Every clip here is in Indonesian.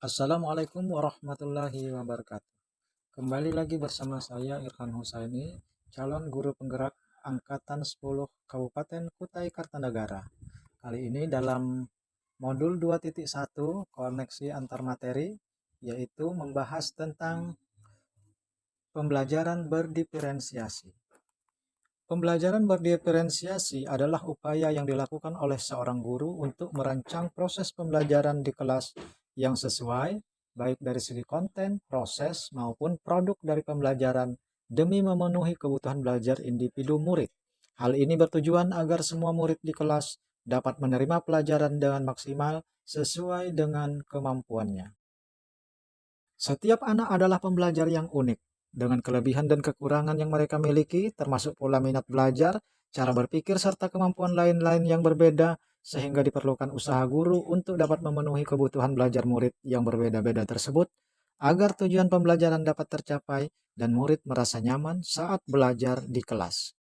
Assalamualaikum warahmatullahi wabarakatuh. Kembali lagi bersama saya Irfan Husaini, calon guru penggerak Angkatan 10 Kabupaten Kutai Kartanegara. Kali ini dalam modul 2.1 koneksi antar materi, yaitu membahas tentang pembelajaran berdiferensiasi. Pembelajaran berdiferensiasi adalah upaya yang dilakukan oleh seorang guru untuk merancang proses pembelajaran di kelas yang sesuai, baik dari segi konten, proses, maupun produk dari pembelajaran demi memenuhi kebutuhan belajar individu murid. Hal ini bertujuan agar semua murid di kelas dapat menerima pelajaran dengan maksimal sesuai dengan kemampuannya. Setiap anak adalah pembelajar yang unik, dengan kelebihan dan kekurangan yang mereka miliki, termasuk pola minat belajar, cara berpikir, serta kemampuan lain-lain yang berbeda, sehingga diperlukan usaha guru untuk dapat memenuhi kebutuhan belajar murid yang berbeda-beda tersebut, agar tujuan pembelajaran dapat tercapai dan murid merasa nyaman saat belajar di kelas.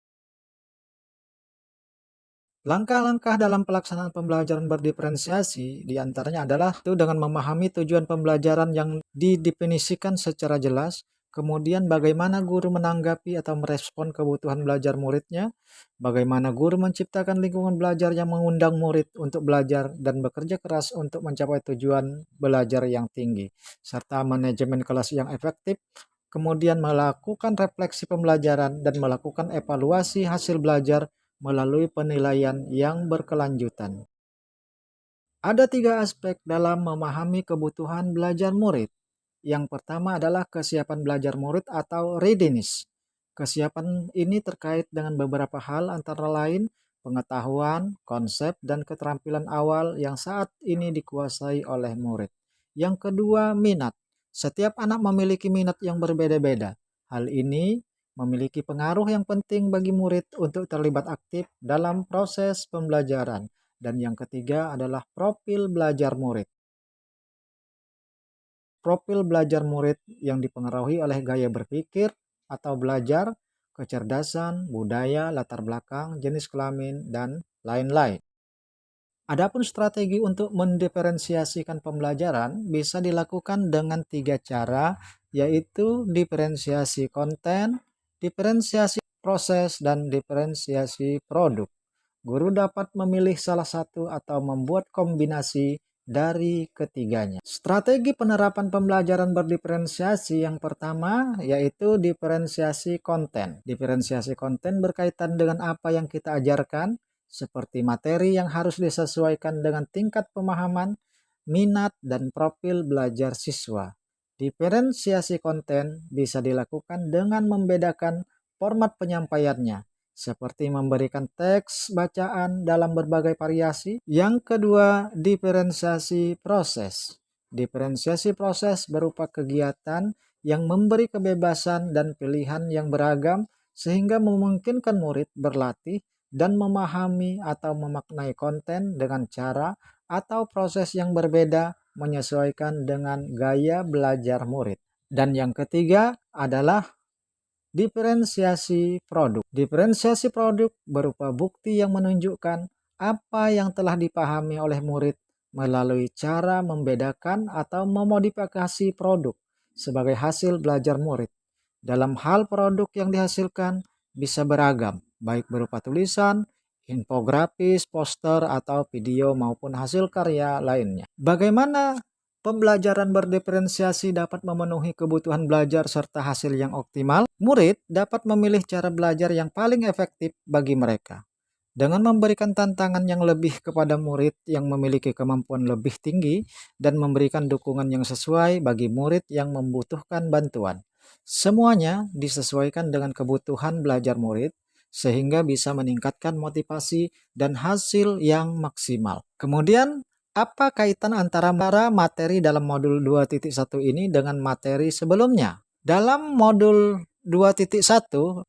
Langkah-langkah dalam pelaksanaan pembelajaran berdiferensiasi diantaranya adalah itu dengan memahami tujuan pembelajaran yang didefinisikan secara jelas, kemudian bagaimana guru menanggapi atau merespon kebutuhan belajar muridnya, bagaimana guru menciptakan lingkungan belajar yang mengundang murid untuk belajar dan bekerja keras untuk mencapai tujuan belajar yang tinggi, serta manajemen kelas yang efektif, kemudian melakukan refleksi pembelajaran dan melakukan evaluasi hasil belajar melalui penilaian yang berkelanjutan. Ada 3 aspek dalam memahami kebutuhan belajar murid. Yang pertama adalah kesiapan belajar murid atau readiness. Kesiapan ini terkait dengan beberapa hal antara lain pengetahuan, konsep, dan keterampilan awal yang saat ini dikuasai oleh murid. Yang kedua, minat. Setiap anak memiliki minat yang berbeda-beda. Hal ini memiliki pengaruh yang penting bagi murid untuk terlibat aktif dalam proses pembelajaran. Dan yang ketiga adalah profil belajar murid. Profil belajar murid yang dipengaruhi oleh gaya berpikir atau belajar, kecerdasan, budaya, latar belakang, jenis kelamin, dan lain-lain. Adapun strategi untuk mendiferensiasikan pembelajaran bisa dilakukan dengan 3 cara, yaitu diferensiasi konten, diferensiasi proses, dan diferensiasi produk. Guru dapat memilih salah satu atau membuat kombinasi dari ketiganya. Strategi penerapan pembelajaran berdiferensiasi yang pertama yaitu diferensiasi konten. Diferensiasi konten berkaitan dengan apa yang kita ajarkan, seperti materi yang harus disesuaikan dengan tingkat pemahaman, minat, dan profil belajar siswa. Diferensiasi konten bisa dilakukan dengan membedakan format penyampaiannya, seperti memberikan teks bacaan dalam berbagai variasi. Yang kedua, diferensiasi proses. Diferensiasi proses berupa kegiatan yang memberi kebebasan dan pilihan yang beragam sehingga memungkinkan murid berlatih dan memahami atau memaknai konten dengan cara atau proses yang berbeda menyesuaikan dengan gaya belajar murid. Dan yang ketiga adalah diferensiasi produk. Diferensiasi produk berupa bukti yang menunjukkan apa yang telah dipahami oleh murid melalui cara membedakan atau memodifikasi produk sebagai hasil belajar murid. Dalam hal produk yang dihasilkan bisa beragam, baik berupa tulisan, infografis, poster, atau video maupun hasil karya lainnya. Bagaimana pembelajaran berdiferensiasi dapat memenuhi kebutuhan belajar serta hasil yang optimal? Murid dapat memilih cara belajar yang paling efektif bagi mereka. Dengan memberikan tantangan yang lebih kepada murid yang memiliki kemampuan lebih tinggi dan memberikan dukungan yang sesuai bagi murid yang membutuhkan bantuan. Semuanya disesuaikan dengan kebutuhan belajar murid sehingga bisa meningkatkan motivasi dan hasil yang maksimal. Kemudian, apa kaitan antara materi dalam modul 2.1 ini dengan materi sebelumnya? Dalam modul 2.1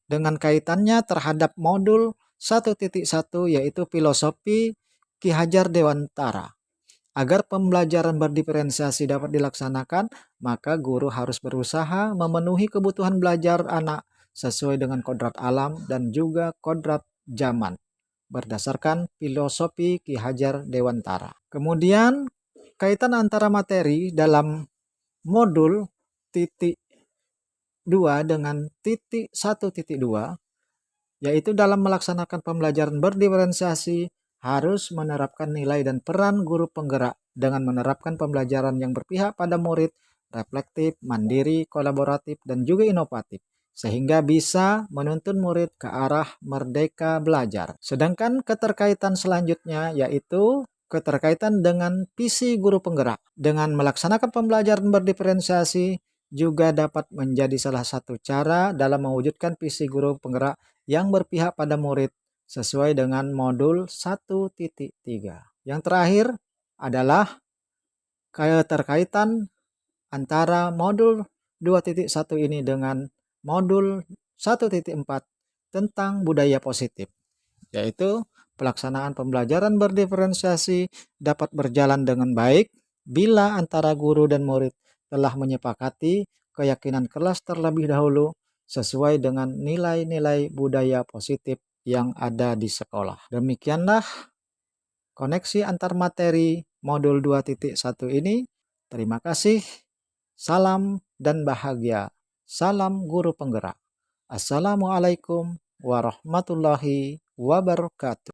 dengan kaitannya terhadap modul 1.1 yaitu filosofi Ki Hajar Dewantara. Agar pembelajaran berdiferensiasi dapat dilaksanakan, maka guru harus berusaha memenuhi kebutuhan belajar anak sesuai dengan kodrat alam dan juga kodrat zaman berdasarkan filosofi Ki Hajar Dewantara. Kemudian kaitan antara materi dalam modul titik 2 dengan titik 1.2, yaitu dalam melaksanakan pembelajaran berdiferensiasi harus menerapkan nilai dan peran guru penggerak dengan menerapkan pembelajaran yang berpihak pada murid, reflektif, mandiri, kolaboratif, dan juga inovatif, sehingga bisa menuntun murid ke arah merdeka belajar. Sedangkan keterkaitan selanjutnya yaitu keterkaitan dengan visi guru penggerak. Dengan melaksanakan pembelajaran berdiferensiasi juga dapat menjadi salah satu cara dalam mewujudkan visi guru penggerak yang berpihak pada murid sesuai dengan modul 1.3. Yang terakhir adalah keterkaitan antara modul 2.1 ini dengan modul 1.4 tentang budaya positif, yaitu pelaksanaan pembelajaran berdiferensiasi dapat berjalan dengan baik bila antara guru dan murid telah menyepakati keyakinan kelas terlebih dahulu sesuai dengan nilai-nilai budaya positif yang ada di sekolah. Demikianlah koneksi antar materi modul 2.1 ini. Terima kasih. Salam dan bahagia. Salam guru penggerak. Assalamualaikum warahmatullahi wabarakatuh.